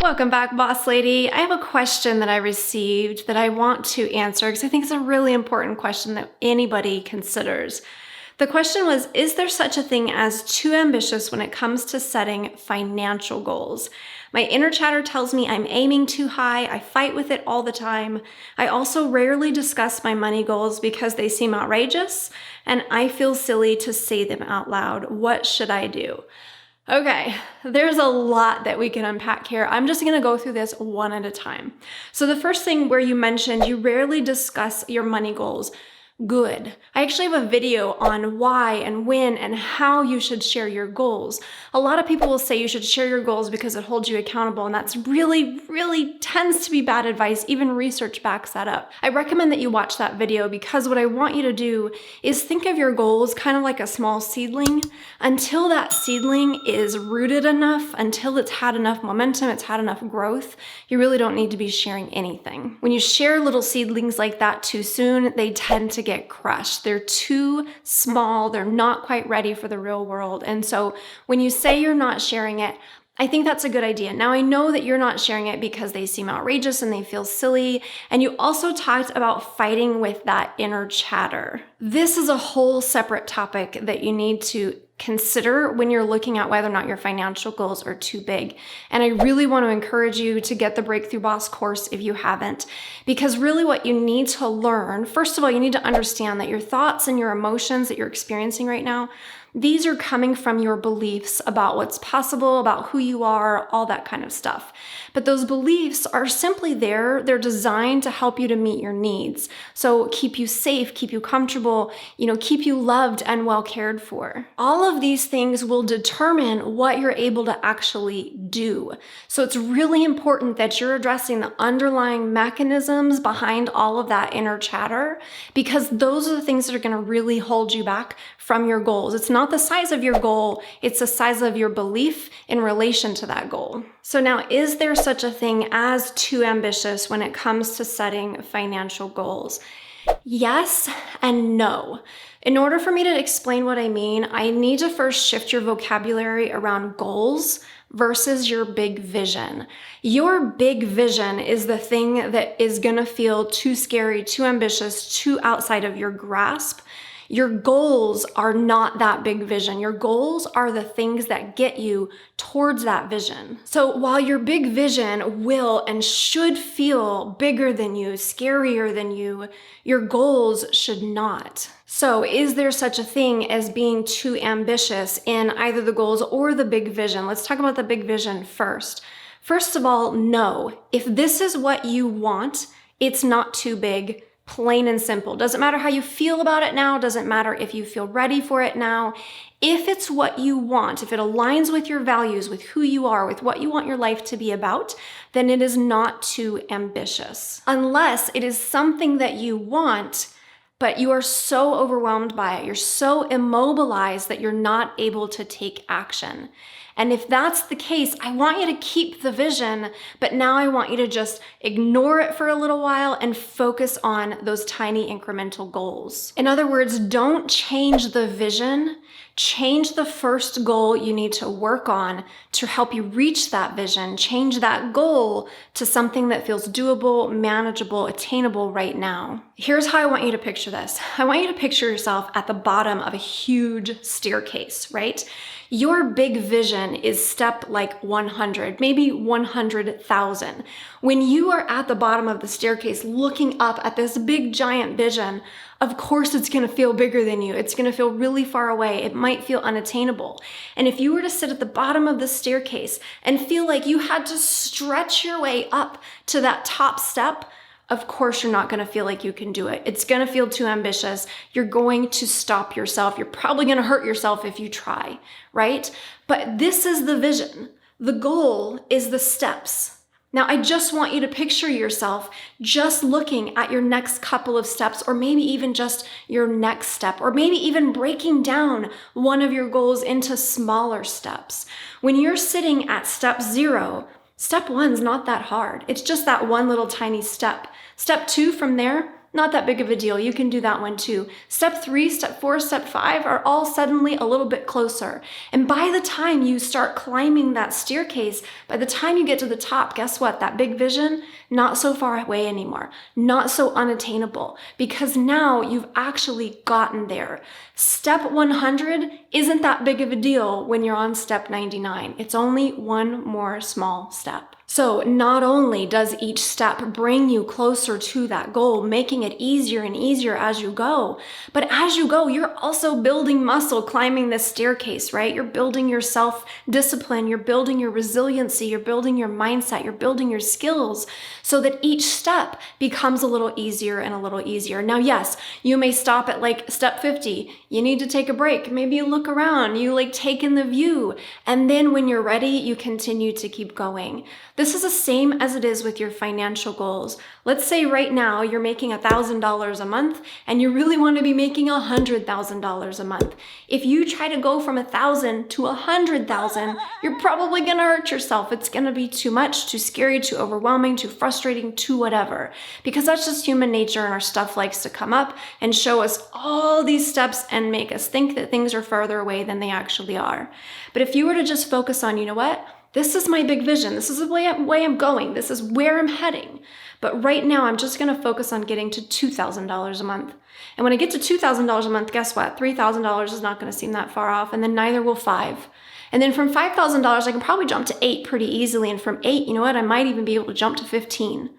Welcome back, boss lady. I have a question that I received that I want to answer because I think it's a really important question that anybody considers. The question was, is there such a thing as too ambitious when it comes to setting financial goals? My inner chatter tells me I'm aiming too high. I fight with it all the time. I also rarely discuss my money goals because they seem outrageous, and I feel silly to say them out loud. What should I do? Okay, there's a lot that we can unpack here. I'm just gonna go through this one at a time. So the first thing where you mentioned you rarely discuss your money goals. Good. I actually have a video on why and when and how you should share your goals. A lot of people will say you should share your goals because it holds you accountable, and that's really tends to be bad advice. Even research backs that up. I recommend that you watch that video because what I want you to do is think of your goals kind of like a small seedling. Until that seedling is rooted enough, until it's had enough momentum, it's had enough growth, you really don't need to be sharing anything. When you share little seedlings like that too soon, they tend to get crushed. They're too small. They're not quite ready for the real world. And so when you say you're not sharing it, I think that's a good idea. Now, I know that you're not sharing it because they seem outrageous and they feel silly. And you also talked about fighting with that inner chatter. This is a whole separate topic that you need to consider when you're looking at whether or not your financial goals are too big. And I really want to encourage you to get the Breakthrough Boss course if you haven't, because really what you need to learn, first of all, you need to understand that your thoughts and your emotions that you're experiencing right now, these are coming from your beliefs about what's possible, about who you are, all that kind of stuff. But those beliefs are simply there. They're designed to help you to meet your needs. So keep you safe, keep you comfortable, keep you loved and well cared for. All of these things will determine what you're able to actually do. So it's really important that you're addressing the underlying mechanisms behind all of that inner chatter, because those are the things that are going to really hold you back from your goals. It's not the size of your goal, it's the size of your belief in relation to that goal. So now, is there such a thing as too ambitious when it comes to setting financial goals? Yes and no. In order for me to explain what I mean, I need to first shift your vocabulary around goals versus your big vision. Your big vision is the thing that is gonna feel too scary, too ambitious, too outside of your grasp. Your goals are not that big vision. Your goals are the things that get you towards that vision. So while your big vision will and should feel bigger than you, scarier than you, your goals should not. So is there such a thing as being too ambitious in either the goals or the big vision? Let's talk about the big vision first. First of all, no. If this is what you want, it's not too big. Plain and simple. Doesn't matter how you feel about it now. Doesn't matter if you feel ready for it now. If it's what you want, if it aligns with your values, with who you are, with what you want your life to be about, then it is not too ambitious. Unless it is something that you want, but you are so overwhelmed by it. You're so immobilized that you're not able to take action. And if that's the case, I want you to keep the vision, but now I want you to just ignore it for a little while and focus on those tiny incremental goals. In other words, don't change the vision. Change the first goal you need to work on to help you reach that vision. Change that goal to something that feels doable, manageable, attainable right now. Here's how I want you to picture this. I want you to picture yourself at the bottom of a huge staircase, right? Your big vision is step like 100, maybe 100,000. When you are at the bottom of the staircase looking up at this big giant vision, of course it's gonna feel bigger than you. It's gonna feel really far away. It might feel unattainable. And if you were to sit at the bottom of the staircase and feel like you had to stretch your way up to that top step, of course you're not gonna feel like you can do it. It's gonna feel too ambitious. You're going to stop yourself. You're probably gonna hurt yourself if you try, right? But this is the vision. The goal is the steps. Now, I just want you to picture yourself just looking at your next couple of steps, or maybe even just your next step, or maybe even breaking down one of your goals into smaller steps. When you're sitting at step 0, step 1's not that hard. It's just that one little tiny step. Step 2 from there, not that big of a deal. You can do that one too. Step 3, step 4, step 5 are all suddenly a little bit closer. And by the time you start climbing that staircase, by the time you get to the top, guess what? That big vision, not so far away anymore, not so unattainable, because now you've actually gotten there. Step 100 isn't that big of a deal when you're on step 99. It's only one more small step. So not only does each step bring you closer to that goal, making it easier and easier as you go, but as you go, you're also building muscle climbing this staircase, right? You're building your self-discipline, you're building your resiliency, you're building your mindset, you're building your skills so that each step becomes a little easier and a little easier. Now, yes, you may stop at like step 50. You need to take a break. Maybe you look around, you like take in the view, and then when you're ready, you continue to keep going. This is the same as it is with your financial goals. Let's say right now you're making $1,000 a month and you really want to be making $100,000 a month. If you try to go from 1,000 to 100,000, you're probably going to hurt yourself. It's going to be too much, too scary, too overwhelming, too frustrating, too whatever. Because that's just human nature, and our stuff likes to come up and show us all these steps and make us think that things are further away than they actually are. But if you were to just focus on, you know what? This is my big vision. This is the way I'm going. This is where I'm heading. But right now, I'm just going to focus on getting to $2,000 a month. And when I get to $2,000 a month, guess what? $3,000 is not going to seem that far off, and then neither will 5. And then from $5,000, I can probably jump to 8 pretty easily. And from 8, you know what? I might even be able to jump to 15.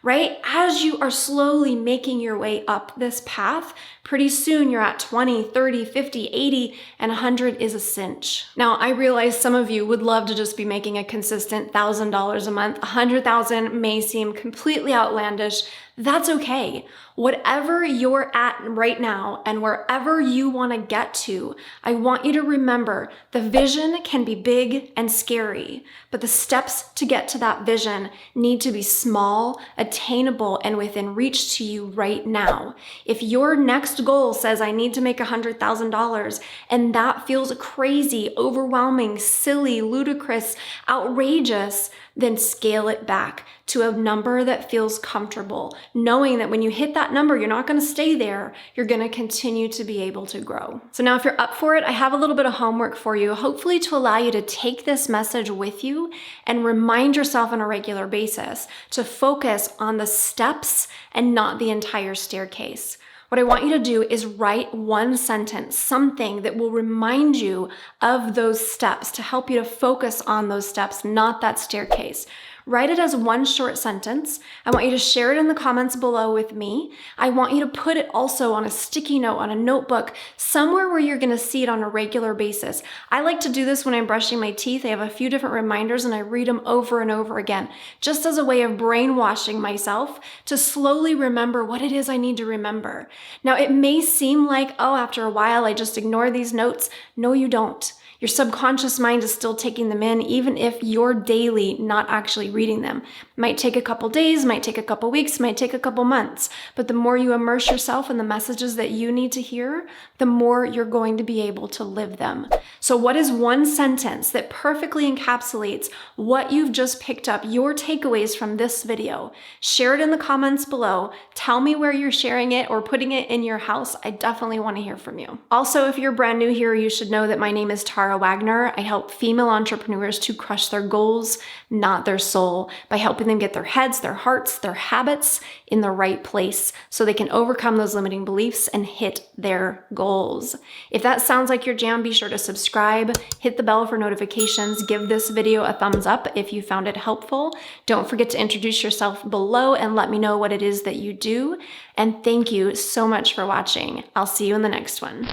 Right? As you are slowly making your way up this path, pretty soon you're at 20, 30, 50, 80, and 100 is a cinch. Now, I realize some of you would love to just be making a consistent $1,000 a month. 100,000 may seem completely outlandish. That's okay. Whatever you're at right now and wherever you want to get to, I want you to remember the vision can be big and scary, but the steps to get to that vision need to be small, attainable, and within reach to you right now. If your next goal says, I need to make $100,000, and that feels crazy, overwhelming, silly, ludicrous, outrageous, then scale it back to a number that feels comfortable, knowing that when you hit that number, you're not going to stay there. You're going to continue to be able to grow. So now if you're up for it, I have a little bit of homework for you, hopefully to allow you to take this message with you and remind yourself on a regular basis to focus on the steps and not the entire staircase. What I want you to do is write one sentence, something that will remind you of those steps to help you to focus on those steps, not that staircase. Write it as one short sentence. I want you to share it in the comments below with me. I want you to put it also on a sticky note, on a notebook, somewhere where you're going to see it on a regular basis. I like to do this when I'm brushing my teeth. I have a few different reminders and I read them over and over again, just as a way of brainwashing myself to slowly remember what it is I need to remember. Now, it may seem like, oh, after a while, I just ignore these notes. No, you don't. Your subconscious mind is still taking them in, even if you're daily not actually reading them. Might take a couple days, might take a couple weeks, might take a couple months. But the more you immerse yourself in the messages that you need to hear, the more you're going to be able to live them. So what is one sentence that perfectly encapsulates what you've just picked up, your takeaways from this video? Share it in the comments below. Tell me where you're sharing it or putting it in your house. I definitely want to hear from you. Also, if you're brand new here, you should know that my name is Tara Wagner. I help female entrepreneurs to crush their goals, not their soul, by helping them get their heads, their hearts, their habits in the right place so they can overcome those limiting beliefs and hit their goals. If that sounds like your jam, be sure to subscribe, hit the bell for notifications, give this video a thumbs up if you found it helpful. Don't forget to introduce yourself below and let me know what it is that you do. And thank you so much for watching. I'll see you in the next one.